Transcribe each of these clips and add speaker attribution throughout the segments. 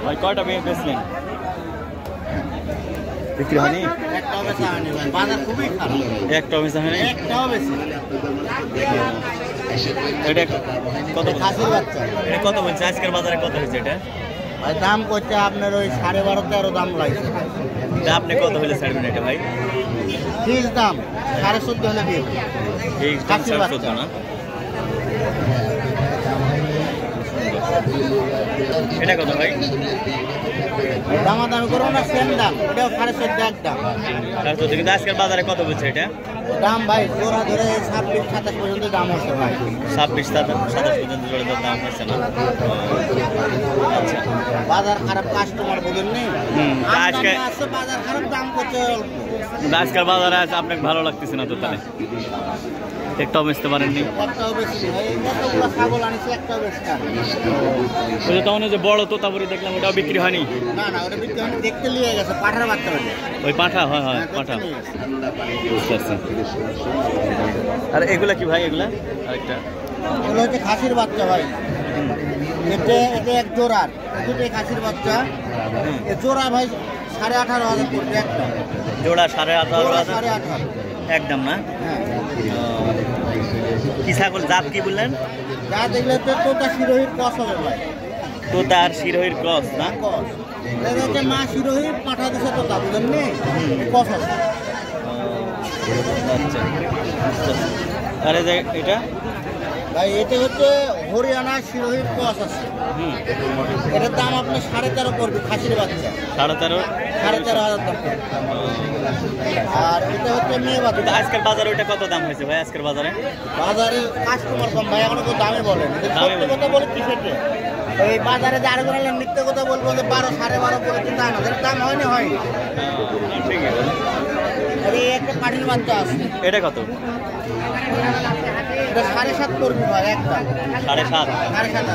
Speaker 1: ভাই কয়টা বেচলেন? বিক্রি হয়নি?
Speaker 2: একটাও বেচা হয়নি ভাই, বাজার খুবই খারাপ।
Speaker 1: একটাও বেচা হয়নি?
Speaker 2: একটাও বেশি।
Speaker 1: এটা কত?
Speaker 2: খাসির বাচ্চা।
Speaker 1: এটা কত বলছে আজকের বাজারে? কত হয়েছে এটা
Speaker 2: ভাই? দাম করছে আপনার ওই 12.5-13 দাম লাগছে।
Speaker 1: আপনি কত হলে ছাড়বেন এটা ভাই?
Speaker 2: ফিক্স দাম 14.5 হলে দিয়ে
Speaker 1: এই খাসির বাচ্চা না? এটা কত ভাই?
Speaker 2: দামাদামি করবো না, সেম দাম। এটাও 14.5 একদম।
Speaker 1: কিন্তু আজকের বাজারে কত বলছে এটা
Speaker 2: দাম? ভাই জোড়া ধরে 26-27 পর্যন্ত দাম হচ্ছে ভাই।
Speaker 1: 26-27 পর্যন্ত জোড়া দাম হচ্ছে না? আচ্ছা,
Speaker 2: বাজার খারাপ, কাস্টমার বুঝেন নি।
Speaker 1: আজকে
Speaker 2: বাজার খারাপ, দাম করছে।
Speaker 1: আজকের বাজারে আছে আপনাকে ভালো লাগতেছে না তো? তাহলে একটাও বেচতে পারেননি?
Speaker 2: একটাও বেশি ভাই, কতগুলো ছাগল আনিছে, একটাও বেশি না।
Speaker 1: ওই যে তখন যে বড় তোতাপুরি দেখলাম, ওটাও বিক্রি হয়নি?
Speaker 2: না না, ওটা বিক্রি হয়নি, দেখতে নিয়ে গেছে। পাঠার বাচ্চা ওটা।
Speaker 1: ওই পাঠা? হয় হয়, পাঠা। বুঝতে পারছি। আর এগুলা কি ভাই? এগুলা আরেকটা
Speaker 2: এগুলো হচ্ছে খাসির বাচ্চা ভাই। এটা এক জোড়ার, দুটোই খাসির বাচ্চা। এ জোড়া ভাই 18,500 পড়বে একটা
Speaker 1: জোড়া। 18,500?
Speaker 2: 18,500
Speaker 1: একদম না?
Speaker 2: হ্যাঁ।
Speaker 1: কি ছাগল জাত কি বললেন?
Speaker 2: যা দেখলে তো তোতা শিরোহির কস হবে ভাই।
Speaker 1: তোতা আর শিরোহির ক্রস না?
Speaker 2: কস। এটা হচ্ছে মা শিরোহির, পাঠা দিছে তোতা, বুঝলেন নি? কস আছে।
Speaker 1: আচ্ছা, আর এই যে এটা
Speaker 2: ভাই এটা হচ্ছে হরিয়ানা শিরোহির কস আছে। এটার দাম আপনি 13.5 পড়বে, খাসির বাচ্চা। 13,500 দাম। আর এটা হচ্ছে মেয়ে বাচ্চা।
Speaker 1: আজকের বাজারে ওইটা কত দাম হয়েছে ভাই? আজকের বাজারে
Speaker 2: কাস্টমার কম ভাই, এখনো কেউ দামই বলেন। সত্যি কথা বলে কি সেটা, এই বাজারে যে আরেকজন মিথ্যে কথা বলবো যে 12-12.5 করে কিন্তু দাম হয়নি।
Speaker 1: ঠিক আছে।
Speaker 2: একটা পাটির বাচ্চা আছে।
Speaker 1: এটা কত?
Speaker 2: এটা 7.5 পড়বে ভাই একটা।
Speaker 1: 7.5?
Speaker 2: 7.5।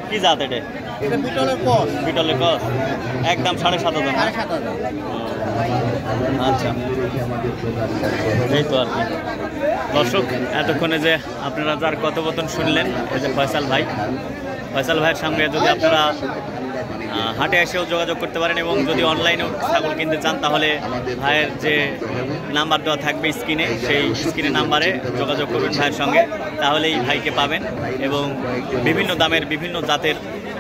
Speaker 1: কি জাত এটা?
Speaker 2: এটা বিটলের কস।
Speaker 1: বিটলের কস, একদম 7.5।
Speaker 2: 7.5।
Speaker 1: আচ্ছা, এই তো আর কি দর্শক, এতক্ষণে যে আপনারা যার কথোপকথন শুনলেন, এই যে ফয়সাল ভাইয়ের সঙ্গে যদি আপনারা হাটে এসেও যোগাযোগ করতে পারেন, এবং যদি অনলাইনেও ছাগল কিনতে চান তাহলে ভাইয়ের যে নাম্বার দেওয়া থাকবে স্ক্রিনে, সেই স্ক্রিনের নাম্বারে যোগাযোগ করবেন ভাইয়ের সঙ্গে, তাহলেই ভাইকে পাবেন এবং বিভিন্ন দামের বিভিন্ন জাতের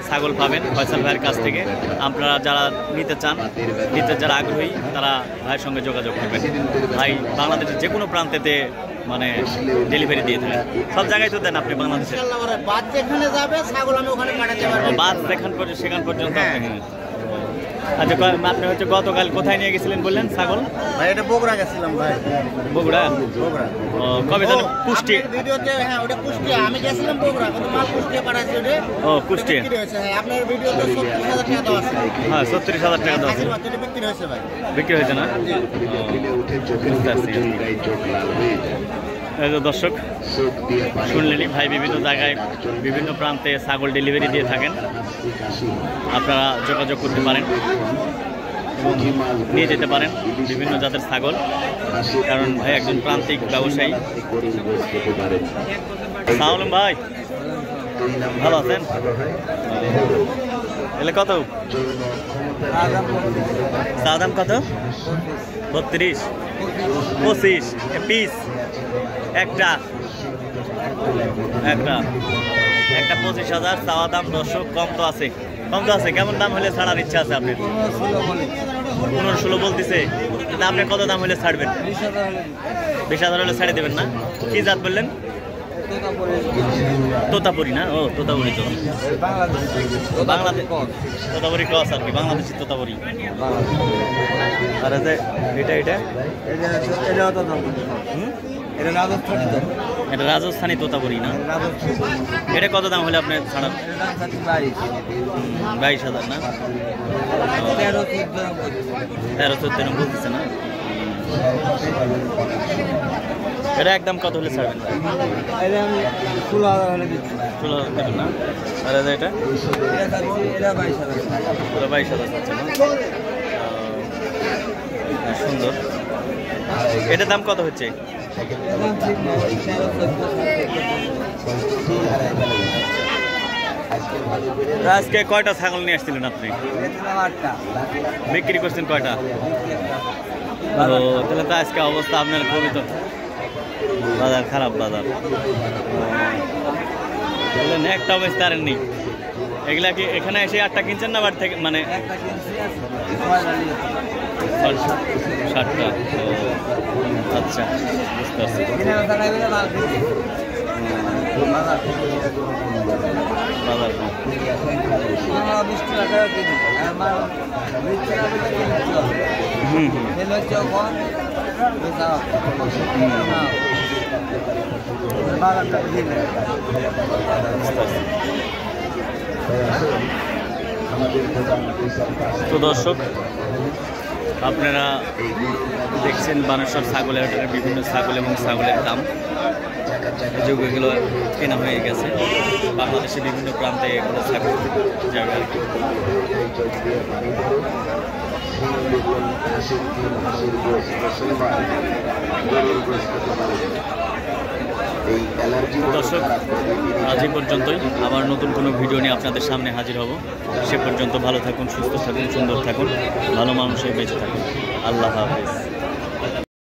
Speaker 1: ছাগল পাবেন ফয়সাল ভাইয়ের কাছ থেকে। আপনারা যারা নিতে চান, যারা আগ্রহী, তারা ভাইয়ের সঙ্গে যোগাযোগ করবেন। ভাই বাংলাদেশের যে কোনো প্রান্তেতে মানে ডেলিভারি দিয়ে থাকেন, সব জায়গায় তো দেন আপনি বাংলাদেশে?
Speaker 2: বাদ যেখানে যাবে ছাগল আমি ওখানে পাঠাতে পারবো।
Speaker 1: বাদ সেখান পর্যন্ত? আচ্ছা, আপনি হচ্ছে গতকাল কোথায় নিয়ে গেছিলেন বললেন ছাগল?
Speaker 2: ভাই এটা বগুড়া গেছিলাম ভাই।
Speaker 1: বগুড়া? ও, কবে জানো? কুষ্টিয়া
Speaker 2: ভিডিওতে? হ্যাঁ ওটা কুষ্টিয়া, আমি গেছিলাম বগুড়া, কিন্তু মাল কুষ্টিয়া পাঠাইছি ওটা।
Speaker 1: ও, কুষ্টিয়া।
Speaker 2: হ্যাঁ, আপনার ভিডিওতে 36,000 টাকা দেওয়া আছে।
Speaker 1: হ্যাঁ, 36,000 টাকা দেওয়া আছে।
Speaker 2: বিক্রি হয়েছে ভাই।
Speaker 1: বিক্রি হয়েছে না? এই যে দর্শক শুনলেনই, ভাই বিভিন্ন জায়গায় বিভিন্ন প্রান্তে ছাগল ডেলিভারি দিয়ে থাকেন। আপনারা যোগাযোগ করতে পারেন এবং নিয়ে যেতে পারেন বিভিন্ন জাতের ছাগল, কারণ ভাই একজন প্রান্তিক ব্যবসায়ী। সালাম ভাই, ভালো আছেন? এলে কত চা দাম? কত? 32, 25 পিস? একটা 25,000 চাওয়া দাম। দর্শক কম তো আছে, কেমন দাম হলে ছাড়ার ইচ্ছা আছে আপনার? 15-16 বলতেছে, কিন্তু আপনি কত দাম হলে ছাড়বেন? 20,000 হলে ছাড়ে দেবেন না? কি জাত বললেন? তোতাপুরি না? ও, তোতাপুরি তো বাংলাদেশ তোতাপুরি ক্রস আর কি, বাংলাদেশি তোতাপুরি। আর এটা রাজস্থানী তোতাপুরি না? এটা কত দাম হলে আপনার ছাড়ান? 22,000 না? 13-14 বলতেছে না? এটা একদম কত হলে ছাড়বেন?
Speaker 2: 16,000 হলে
Speaker 1: 16,000 না? আর এটা 22,000 আছে না? সুন্দর। এটার দাম কত হচ্ছে? 22,000 আজকে কয়টা ছাগল নিয়ে আসছিলেন আপনি? বিক্রি করছেন কয়টা? ও তাহলে তো আজকে অবস্থা আপনার খুবই তো বাজার খারাপ বাজার। একটা অবস্থা আর নেই। এগুলা কি এখানে এসে 8টা কিনছেন না বাড়ি থেকে? মানে 60টা। আচ্ছা বুঝতে পারছি। তো দর্শক, আপনারা দেখছেন বানেশ্বর ছাগলের হাটের বিভিন্ন ছাগল এবং ছাগলের দাম যেগুলো কেনা হয়ে গেছে। বাংলাদেশে বিভিন্ন প্রান্তে এগুলো ছাগল যাবে আর কি। দর্শক, আজ এই পর্যন্তই। আবার নতুন কোনো ভিডিও নিয়ে আপনাদের সামনে হাজির হব। সে পর্যন্ত ভালো থাকুন, সুস্থ থাকুন, সুন্দর থাকুন, ভালো মানুষের বেঁচে থাকুন। আল্লাহ হাফেজ।